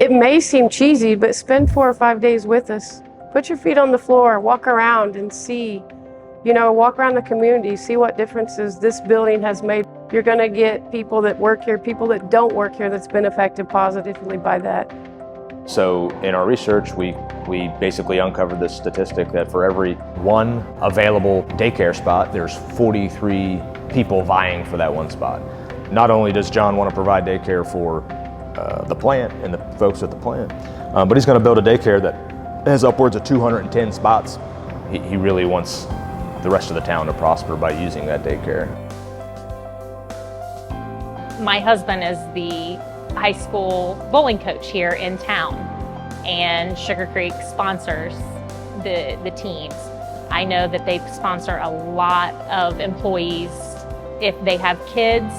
It may seem cheesy, but spend 4 or 5 days with us. Put your feet on the floor, walk around and see, walk around the community, see what differences this building has made. You're gonna get people that work here, people that don't work here that's been affected positively by that. So in our research, we basically uncovered this statistic that for every one available daycare spot, there's 43 people vying for that one spot. Not only does John want to provide daycare for the plant and the folks at the plant, but he's going to build a daycare that has upwards of 210 spots. He really wants the rest of the town to prosper by using that daycare. My husband is the high school bowling coach here in town, and SugarCreek sponsors the teams. I know that they sponsor a lot of employees. If they have kids,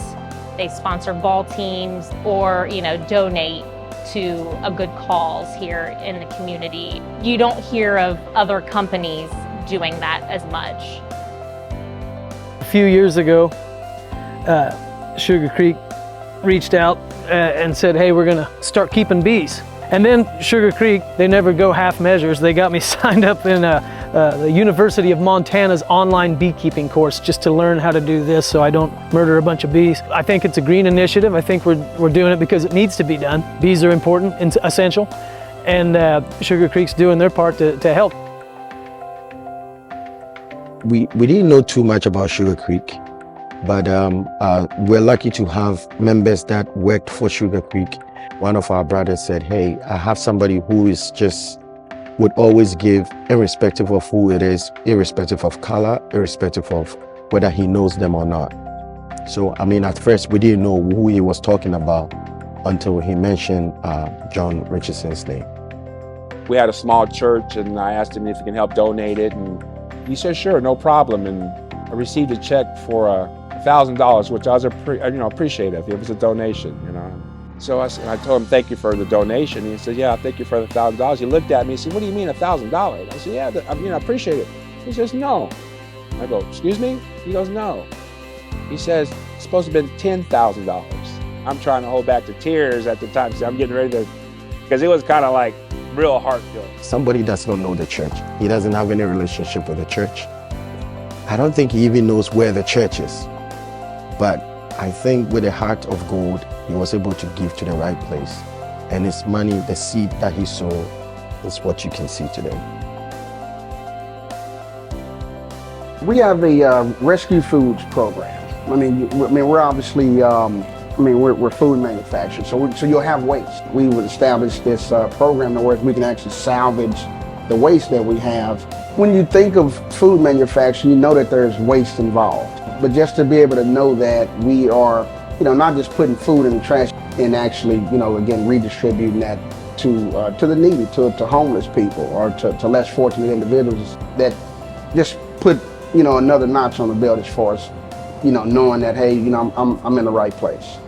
they sponsor ball teams or donate to a good cause here in the community. You don't hear of other companies doing that as much. A few years ago, SugarCreek reached out and said, hey, we're gonna start keeping bees. And then SugarCreek, they never go half measures. They got me signed up in the University of Montana's online beekeeping course just to learn how to do this so I don't murder a bunch of bees. I think it's a green initiative. I think we're doing it because it needs to be done. Bees are important and essential, and SugarCreek's doing their part to help. We didn't know too much about SugarCreek, but we're lucky to have members that worked for SugarCreek. One of our brothers said, hey, I have somebody who is would always give, irrespective of who it is, irrespective of color, irrespective of whether he knows them or not. So, at first we didn't know who he was talking about until he mentioned John Richardson's name. We had a small church, and I asked him if he can help donate it, and he said, sure, no problem. And I received a check for $1,000, which I was appreciative. It was a donation, So I told him, thank you for the donation. He said, yeah, thank you for the $1,000. He looked at me and said, what do you mean $1,000? I said, yeah, I appreciate it. He says, no. I go, excuse me? He goes, no. He says, it's supposed to have been $10,000. I'm trying to hold back the tears at the time. So I'm getting ready to, because it was kind of like real heartfelt. Somebody does not know the church. He doesn't have any relationship with the church. I don't think he even knows where the church is. But I think with a heart of gold, he was able to give to the right place. And his money, the seed that he sowed, is what you can see today. We have a rescue foods program. We're obviously, we're food manufacturers, so you'll have waste. We would establish this program where we can actually salvage the waste that we have. When you think of food manufacturing, you know that there's waste involved. But just to be able to know that we are, not just putting food in the trash and actually, again, redistributing that to the needy, to homeless people or to less fortunate individuals, that just put, another notch on the belt as far as, knowing that, hey, I'm in the right place.